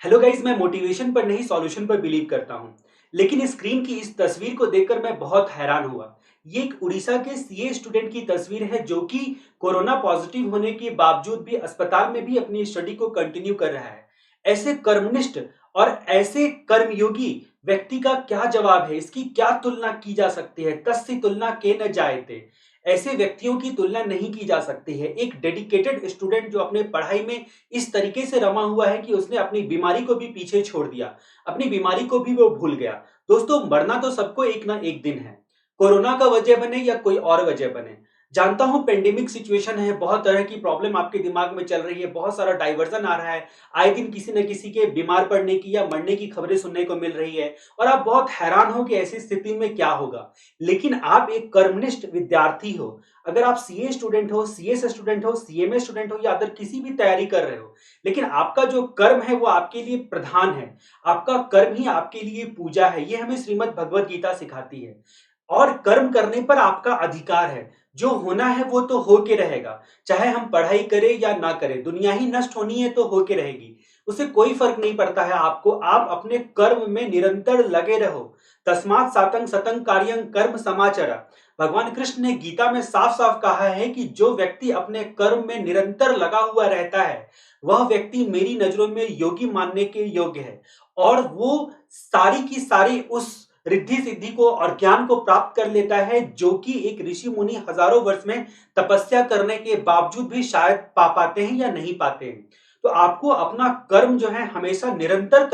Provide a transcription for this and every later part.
Hello guys, मैं motivation पर नहीं सॉल्यूशन पर बिलीव करता हूँ। लेकिन स्क्रीन की इस तस्वीर को देखकर मैं बहुत हैरान हुआ। ये एक उड़ीसा के सीए स्टूडेंट की तस्वीर है जो कि कोरोना पॉजिटिव होने के बावजूद भी अस्पताल में भी अपनी स्टडी को कंटिन्यू कर रहा है। ऐसे कर्मनिष्ठ और ऐसे कर्मयोगी व्यक्ति का क्या जवाब है, इसकी क्या तुलना की जा सकती है? तस्सी तुलना के न जायते। ऐसे व्यक्तियों की तुलना नहीं की जा सकती है। एक डेडिकेटेड स्टूडेंट जो अपने पढ़ाई में इस तरीके से रमा हुआ है कि उसने अपनी बीमारी को भी पीछे छोड़ दिया, अपनी बीमारी को भी वो भूल गया। दोस्तों, मरना तो सबको एक ना एक दिन है। कोरोना का वजह बने या कोई और वजह बने। जानता हूं पेंडेमिक सिचुएशन है, बहुत तरह की प्रॉब्लम आपके दिमाग में चल रही है, बहुत सारा डाइवर्जन आ रहा है। आए दिन किसी न किसी के बीमार पड़ने की या मरने की खबरें सुनने को मिल रही है और आप बहुत हैरान हो कि ऐसी स्थिति में क्या होगा। लेकिन आप एक कर्मनिष्ठ विद्यार्थी हो। अगर आप सीए स्टूडेंट हो, सीएस स्टूडेंट हो, सीएमए स्टूडेंट हो या अदर किसी भी तैयारी कर रहे हो, लेकिन आपका जो कर्म है वो आपके लिए प्रधान है। आपका कर्म ही आपके लिए पूजा है। ये हमें श्रीमद् भगवत गीता सिखाती है। और कर्म करने पर आपका अधिकार है। जो होना है वो तो होके रहेगा। चाहे हम पढ़ाई करें या ना करें, दुनिया ही नष्ट होनी है तो होके रहेगी। उससे कोई फर्क नहीं पड़ता है आपको। आप अपने कर्म में निरंतर लगे रहो। तस्मात् सातंग सतंग कार्यं कर्म समाचर। भगवान कृष्ण ने गीता में साफ-साफ कहा है कि जो व्यक्ति अपने कर्म में निरंतर लगा हुआ रहता है, वह व्यक्ति मेरी नजरों में योगी मानने के योग्य है। और वो सारी की सारी उस रिद्धि सिद्धि को और ज्ञान को प्राप्त कर लेता है जो कि एक ऋषि मुनि हजारों वर्ष में तपस्या करने के बावजूद भी शायद पा पाते हैं या नहीं पाते हैं। तो आपको अपना कर्म जो है हमेशा निरंतर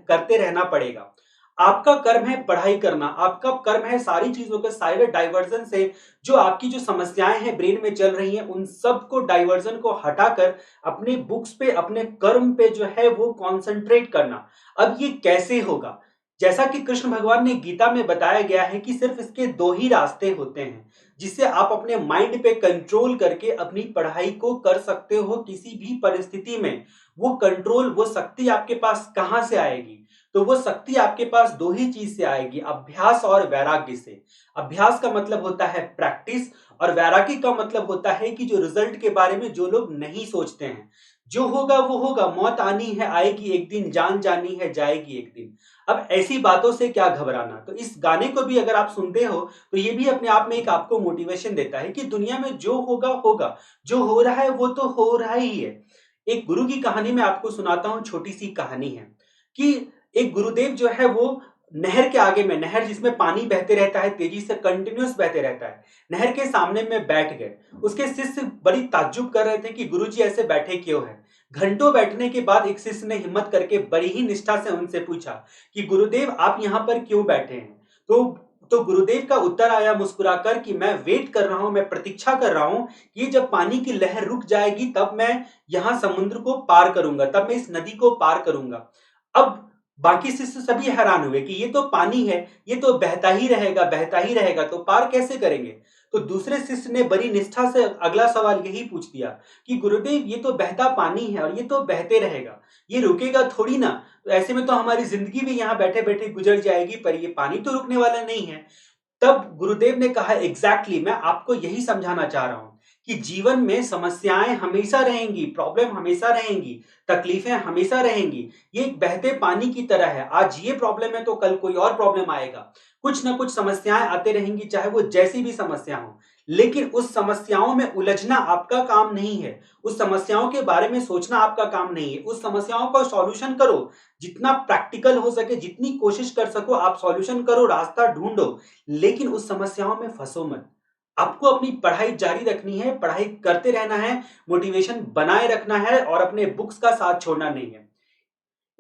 करते रहना पड़ेगा। आपका कर्म है पढ़ाई करना, आपका कर्म है सारी चीज़ों के सारे डाइवर्जन से जो आपकी जो समस्याएँ हैं ब्रेन में चल रही हैं, उन सबको डाइवर्जन को हटाकर अपनी बुक्स पे, अपने कर्म पे जो है वो कॉन्संट्रेट करना। अब ये कैसे होगा? जैसा कि कृष्ण भगवान ने गीता में बताया गया है कि सिर्फ़ इसके 2 ही रास्ते होते हैं, जिससे आप अपने माइंड पे कंट्रोल करके अपनी पढ़ाई को कर सकते हो किसी भी परिस्थिति में। वो कंट्रोल, वो शक्ति आपके पास कहाँ से आएगी? तो वो शक्ति आपके पास 2 ही चीज़ से आएगी, अभ्यास और वैराग्य से। अभ्यास का मतलब होता है प्रैक्टिस और वैराग्य का मतलब होता है कि जो रिज़ल्ट के बारे में जो लोग नहीं सोचते हैं। जो होगा वो होगा, मौत आनी है आएगी एक दिन, जान जानी है जाएगी एक दिन। अब ऐसी बातों से क्या घबराना? तो इस गाने को भी अगर आप सुनते हो, तो ये भी अपने आप में एक आपको मोटिवेशन देता है कि दुनिया में जो होगा, होगा। जो हो रहा है वो तो हो रहा ही है। एक गुरु की कहानी मैं आपको सुनाता हूँ, छोटी-सी कहानी है कि एक गुरुदेव जो है वो नहर के आगे में, नहर जिसमें पानी बहते रहता है, तेजी से कंटिन्यूअस बहते रहता है। नहर के सामने में बैठ गए। उसके शिष्य बड़ी ताज्जुब कर रहे थे कि गुरुजी ऐसे बैठे क्यों हैं? घंटों बैठने के बाद एक शिष्य ने हिम्मत करके बड़ी ही निष्ठा से उनसे पूछा कि गुरुदेव आप यहाँ पर क्यों बैठे हैं? तो गुरुदेव का उत्तर आया मुस्कुराकर कि मैं वेट कर रहा हूँ, मैं प्रतीक्षा कर रहा हूँ, ये जब पानी की लहर रुक जाएगी तब मैं यहाँ समुद्र को पार करूँगा, तब मैं इस नदी को पार करूँगा। अब बाकी शिष्य सभी हैरान हुए कि ये तो पानी है, ये तो बहता ही रहेगा, तो पार कैसे करेंगे? तो दूसरे शिष्य ने बड़ी निष्ठा से अगला सवाल यही पूछ दिया कि गुरुदेव ये तो बहता पानी है और ये तो बहते रहेगा, ये रुकेगा थोड़ी ना, तो ऐसे में तो हमारी ज़िंदगी भी यहाँ बैठे-बैठे गुज़र जाएगी, पर ये पानी तो रुकने वाला नहीं है। तब गुरुदेव ने कहा एग्ज़ैक्टली मैं आपको यही समझाना चाह रहा हूँ कि जीवन में समस्याएँ हमेशा रहेंगी, प्रॉब्लम हमेशा रहेंगी, तकलीफ़ें हमेशा रहेंगी। ये एक बहते पानी की तरह है, आज ये प्रॉब्लम है तो कल कोई और प्रॉब्लम आएगा। कुछ न कुछ समस्याएँ आते रहेंगी, चाहे वो जैसी भी समस्या हो। लेकिन उस समस्याओं में उलझना आपका काम नहीं है, उस समस्याओं के बारे में सोचना आपका काम नहीं है, उस समस्याओं का सॉल्यूशन करो। जितना प्रैक्टिकल हो सके, जितनी कोशिश कर सको आप सॉल्यूशन करो, रास्ता ढूँढो। लेकिन उस समस्याओं में फँसो मत। आपको अपनी पढ़ाई जारी रखनी है, पढ़ाई करते रहना है, मोटिवेशन बनाए रखना है और अपने बुक्स का साथ छोड़ना नहीं है।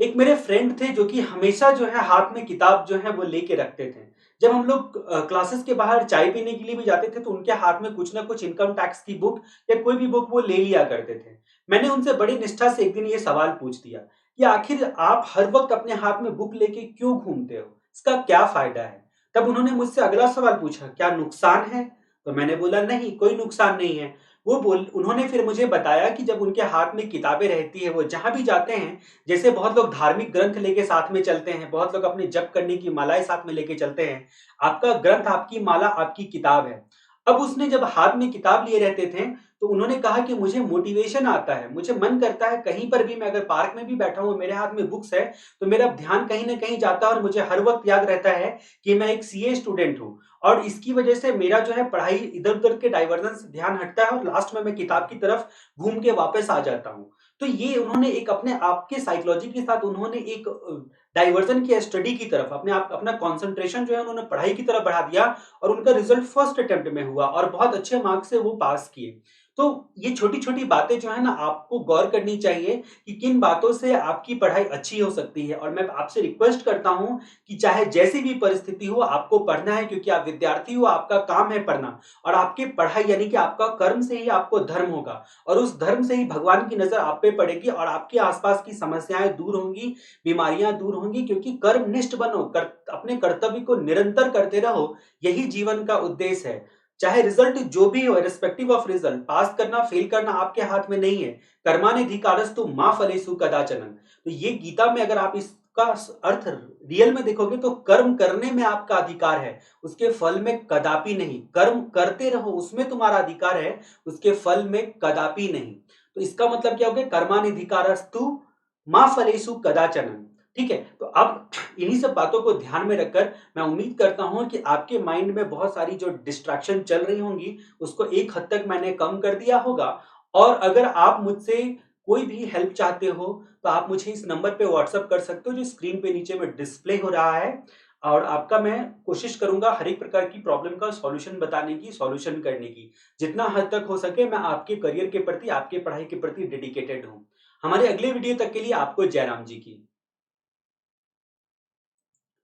एक मेरे फ्रेंड थे जो कि हमेशा जो है हाथ में किताब जो है वो लेके रखते थे। जब हम लोग क्लासेस के बाहर चाय पीने के लिए भी जाते थे तो उनके हाथ में कुछ न कुछ इनकम टैक्स की बुक या कोई भी बुक वो ले लिया करते थे। मैंने उनसे बड़ी निष्ठा से एक दिन ये सवाल पूछ दिया कि आखिर आप हर वक़्त अपने हाथ में बुक लेके क्यों घूमते हो? इसका क्या फ़ायदा है? तब उन्होंने मुझसे अगला सवाल पूछा, क्या नुकसान है? तो मैंने बोला नहीं, कोई नुकसान नहीं है। उन्होंने फिर मुझे बताया कि जब उनके हाथ में किताबें रहती है, वो जहाँ भी जाते हैं, जैसे बहुत लोग धार्मिक ग्रंथ लेके साथ में चलते हैं, बहुत लोग अपने जप करने की मालाएँ साथ में लेके चलते हैं। आपका ग्रंथ, आपकी माला, आपकी किताब है। अब उसने जब हाथ में किताब लिए रहते थे, तो उन्होंने कहा कि मुझे मोटिवेशन आता है, मुझे मन करता है कहीं पर भी, मैं अगर पार्क में भी बैठा हूँ, मेरे हाथ में बुक्स है, तो मेरा ध्यान कहीं न कहीं जाता है और मुझे हर वक़्त याद रहता है कि मैं एक सीए स्टूडेंट हूँ। और इसकी वजह से मेरा जो है पढ़ाई इधर-उधर के डाइवर्जन से ध्यान हटता है और लास्ट में मैं किताब की तरफ घूम के वापस आ जाता हूँ। तो ये उन्होंने एक अपने आप के साइकोलॉजी के साथ उन्होंने एक डाइवर्जन किया स्टडी की तरफ, अपने आप अपना कंसंट्रेशन जो है उन्होंने पढ़ाई की तरफ बढ़ा दिया और उनका रिजल्ट फर्स्ट अटेम्प्ट में हुआ और बहुत अच्छे मार्क्स से वो पास किए। तो ये छोटी-छोटी बातें जो है ना आपको गौर करनी चाहिए कि किन बातों से आपकी पढ़ाई अच्छी हो सकती है और मैं आपसे रिक्वेस्ट करता हूँ कि चाहे जैसी भी परिस्थिति हो आपको पढ़ना है क्योंकि आप विद्यार्थी हो, आपका काम है पढ़ना और आपकी पढ़ाई यानी कि आपका कर्म से ही आपको धर्म होगा और उस धर्म से ही भगवान की नज़र आप पे पड़ेगी और आपके आस-पास की समस्याएँ दूर होंगी, बीमारियाँ दूर होंगी क्योंकि कर्मनिष्ठ बनो, अपने कर्तव्य को निरंतर करते रहो, यही जीवन का उद्देश्य है। चाहे रिजल्ट जो भी हो इर्रेस्पेक्टिव ऑफ रिजल्ट, पास करना, फेल करना आपके हाथ में नहीं है। कर्माधिकारस्तु मा फलेषु कदाचन। तो ये गीता में अगर आप इसका अर्थ रियल में देखोगे तो कर्म करने में आपका अधिकार है, उसके फल में कदापि नहीं। कर्म करते रहो, उसमें तुम्हारा अधिकार है, उसके फल में कदापि नहीं। तो इसका मतलब क्या हो गया? कर्माधिकारस्तु मा फलेषु कदाचन। ठीक है? तो अब इन्हीं सब बातों को ध्यान में रखकर मैं उम्मीद करता हूँ कि आपके माइंड में बहुत सारी जो डिस्ट्रैक्शन चल रही होंगी, उसको एक हद तक मैंने कम कर दिया होगा और अगर आप मुझसे कोई भी हेल्प चाहते हो, तो आप मुझे इस नंबर पे व्हाट्सएप कर सकते हो जो स्क्रीन पे नीचे में डिस्प्ले हो रहा है और आपका मैं कोशिश करूँगा हर एक प्रकार की प्रॉब्लम का सॉल्यूशन बताने की, सॉल्यूशन करने की। जितना हद तक हो सके मैं आपके करियर के प्रति, आपके पढ़ाई के प्रति डेडिकेटेड हूँ। हमारे अगले वीडियो तक के लिए आपको जय राम जी की।